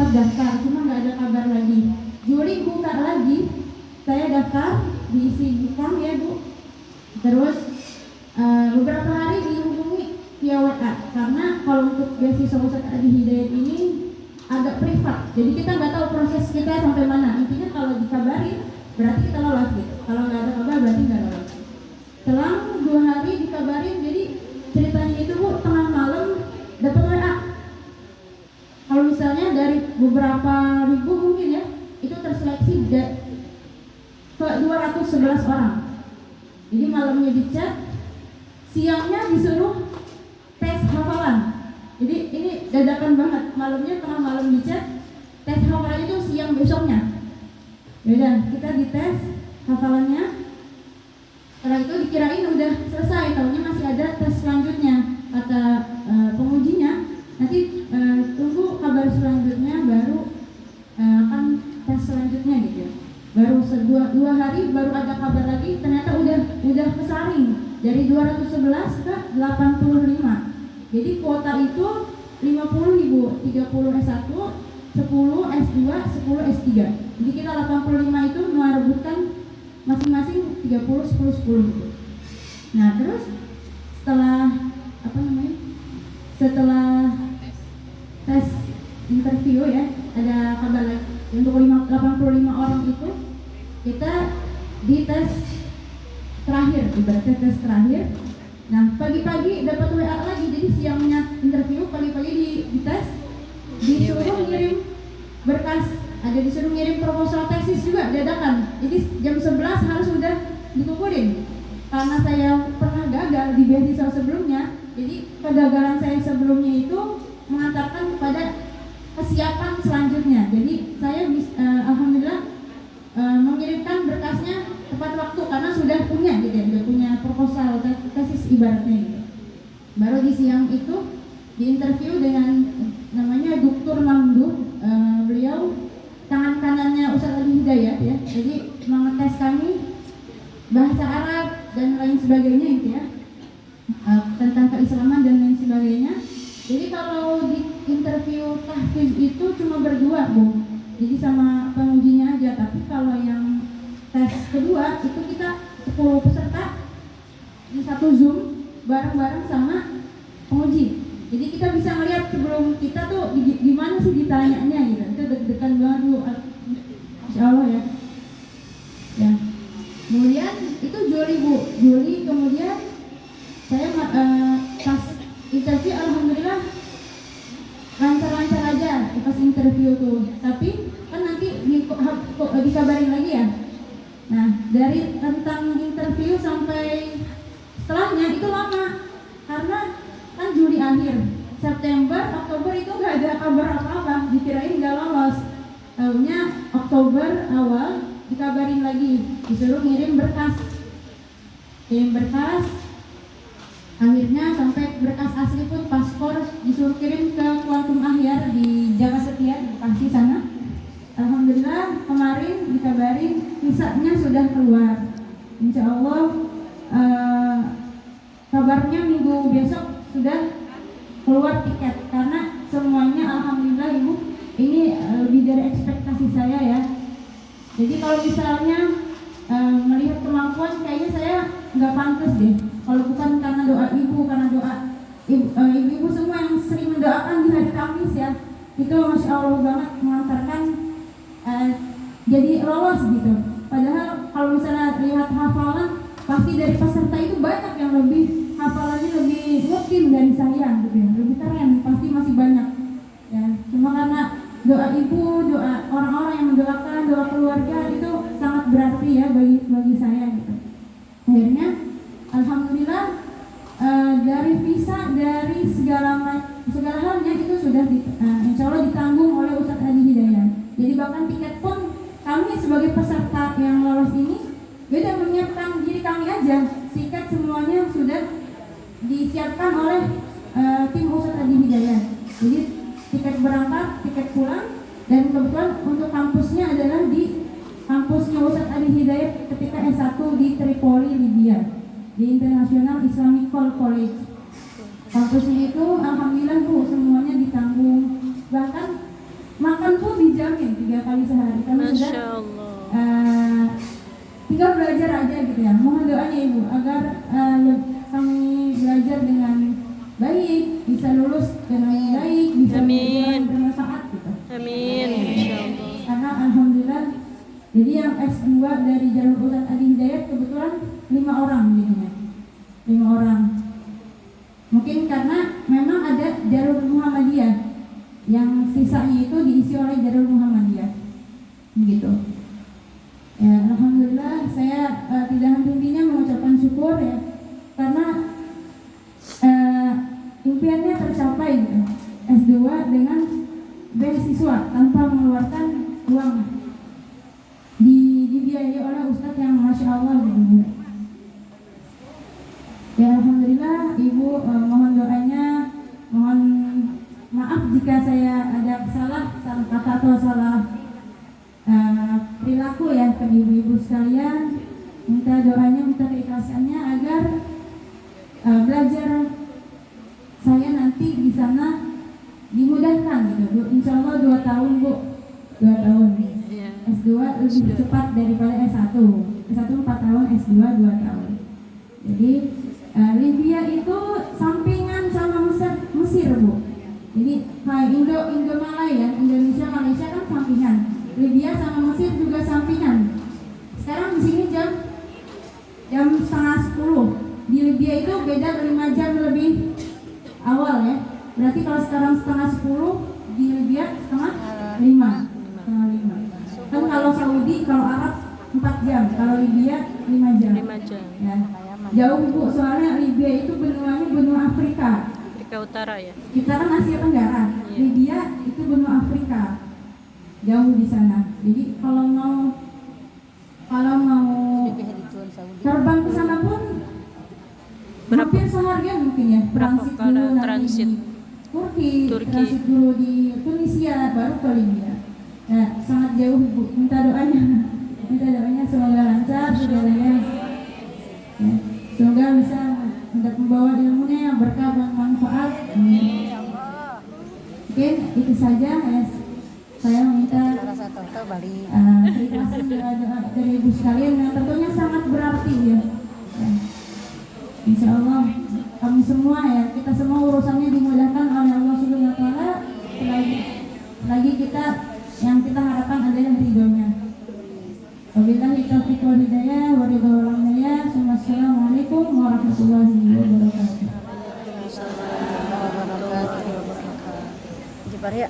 sempat daftar, cuma nggak ada kabar lagi. Juli buka lagi, saya daftar, diisi form ya Bu. Terus beberapa hari dihubungi via WA, karena kalau untuk beasiswa Ustadz Adi Hidayat ini agak privat, jadi kita nggak tahu proses kita sampai mana. Intinya kalau dikabarin berarti kita lolos gitu, kalau nggak ada kabar berarti nggak lolos. Selang 2 hari dikabarin, jadi ceritanya itu Bu, tengah malam dapat WA. Kalau misalnya dari beberapa ribu mungkin ya, itu terseleksi ke 211 orang. Jadi malamnya dicat, siangnya disuruh tes hafalan. Jadi ini dadakan banget, malamnya tengah malam dicat, tes hafalan itu siang besoknya. Yaudah, kita dites hafalannya. Setelah itu dikirain udah selesai, tahunya masih ada tes selanjutnya. Kata pengujinya, nanti tunggu kabar selanjutnya baru akan tes selanjutnya gitu. Baru 2 hari baru ada kabar lagi, ternyata udah kesaring dari 211 ke 85. Jadi kuota itu 50.000, 30 S1, 10 S2, 10 S3. Jadi kita 85 itu merebutkan masing-masing 30, 10, 10 gitu. Nah terus setelah tes interview ya, ada kabar lagi untuk 85 orang itu kita dites terakhir, ibaratnya tes terakhir. Nah pagi-pagi dapat WA lagi, jadi siangnya interview, pagi-pagi dites, disuruh ngirim berkas, ada disuruh ngirim proposal tesis juga dadakan. Jadi jam 11 harus sudah dikumpulin. Karena saya pernah gagal di beasiswa sebelumnya, jadi kegagalan saya sebelumnya itu mengantarkan kepada kesiapan selanjutnya. Jadi saya alhamdulillah mengirimkan berkasnya tepat waktu karena sudah punya gitu ya, sudah punya proposal tesis ibaratnya gitu. Baru di siang itu diinterview dengan namanya Dr. Mamdu, beliau tangan kanannya Ustadz Adi Hidayat ya. Jadi mengetes kami bahasa Arab dan lain sebagainya gitu ya, tentang keislaman dan lain sebagainya. Jadi kalau di interview tahfiz itu cuma berdua Bu, jadi sama pengujinya aja. Tapi kalau yang tes kedua itu kita 10 peserta di satu Zoom bareng-bareng sama penguji. Jadi kita bisa ngeliat sebelum kita tuh gimana sih ditanyanya gitu. Itu deg-degan banget Bu, Insya Allah ya. Ya. Kemudian itu Juli Bu, kemudian saya pas interview alhamdulillah lancar-lancar aja pas interview tuh. Tapi kan nanti dikabarin lagi ya. Nah dari tentang interview sampai setelahnya itu lama, karena kan Juli akhir, September, Oktober itu nggak ada kabar apa-apa, dikirain nggak lolos. Tahunya Oktober awal dikabarin lagi, disuruh ngirim berkas. Akhirnya sampai berkas asli pun, paspor disuruh kirim ke Kuantum Ahyar di Jaka Setia di Bekasi sana. Alhamdulillah kemarin dikabarin visanya sudah keluar. Insya Allah kabarnya minggu besok sudah keluar tiket, karena semuanya alhamdulillah Ibu ini lebih dari ekspektasi saya ya. Jadi kalau misalnya melihat kemampuan, kayaknya saya nggak pantas deh kalau bukan karena doa Ibu, karena doa ibu-ibu semua yang sering mendoakan di hari Kamis ya, itu Masya Allah banget mengantarkan jadi lolos gitu. Padahal kalau misalnya lihat hafalan, pasti dari peserta itu banyak yang lebih hafalannya lebih rutin dari saya gitu ya, lebih keren, pasti masih banyak ya. Cuma karena doa Ibu, doa orang-orang yang mendoakan, doa keluarga itu sangat berarti ya bagi saya gitu. Akhirnya alhamdulillah dari visa, dari segala halnya itu sudah insya Allah ditanggung oleh Ustadz Adi Hidayat. Jadi bahkan tiket pun kami sebagai peserta yang lolos ini beda menyiapkan diri kami aja, tiket semuanya sudah disiapkan oleh tim Ustadz Adi Hidayat. Jadi tiket berangkat, tiket pulang, dan kebetulan untuk kampusnya adalah di kampusnya Ustadz Adi Hidayat ketika S1 di Tripoli, Libya, di International Islamic College. Kampusnya itu alhamdulillah Bu semuanya ditanggung. Bahkan makan pun dijamin 3 kali sehari. Kami Masya sudah Allah. tinggal belajar aja gitu ya. Mohon doanya Ibu agar kami belajar dengan baik, bisa lulus dengan baik, bisa Amin. bermanfaat gitu. Amin. Masya Allah. Karena alhamdulillah, jadi yang S2 dari jalur Ustaz Adi Hidayat kebetulan 5 orang jadinya. 5 orang. Mungkin karena memang ada jalur Muhammadiyah, yang sisanya itu diisi oleh jalur Muhammadiyah. Gitu. Ya, alhamdulillah saya tidak henti-hentinya mengucapkan syukur ya, karena impiannya tercapai gitu. S2 dengan beasiswa tanpa mengeluarkan uang, dibiayai oleh Ustadz yang Masya Allah gitu. Ya alhamdulillah Ibu, mohon doanya, mohon maaf jika saya ada salah kata atau salah perilaku ya ke ibu-ibu sekalian. Minta doanya, minta keikhlasannya agar belajar saya nanti di sana dimudahkan gitu. Insya Allah 2 tahun Bu, 2 tahun. S2 lebih cepat daripada S1. S1 4 tahun, S2 2 tahun. Jadi Libya itu sampingan sama Mesir Bu. Jadi kayak Indo Malaya, Indonesia Malaysia kan sampingan. Libya sama Mesir juga sampingan. Sekarang di sini jam 9:30. Di Libya itu beda 5 jam lebih awal ya. Berarti kalau sekarang 9:30, di Libya 4:30. Kan kalau Saudi, kalau Arab 4 jam, kalau Libya 5 jam. 5 jam. Ya. Jauh Bu, soalnya Libya itu benuanya benua Afrika. Afrika Utara ya. Kita kan Asia Tenggara. Iya. Libya itu benua Afrika. Jauh di sana. Jadi kalau mau terbang ke sana pun hampir seharian mungkin ya. Berapa Transit kali dulu nanti transit? di Turki, Turki. transit dulu di Tunisia, baru ke Libya. Nah, sangat jauh Bu. Minta doanya. Minta doanya semoga lancar segalanya. Ya. Semoga bisa membawa ilmunya yang berkah dan manfaat. Oke, itu saja ya. Saya meminta terima doa dari ibu sekalian yang tentunya sangat berarti ya. Insya Allah kami semua ya, kita semua urusannya dimudahkan oleh Allah Subhanahu Wa Taala. Lagi kita yang kita harapkan adalah ridhonya. Wabillahi taufiq wal hidayah wa ridho wal hidayah. Assalamualaikum warahmatullahi wabarakatuh. Jepar ya.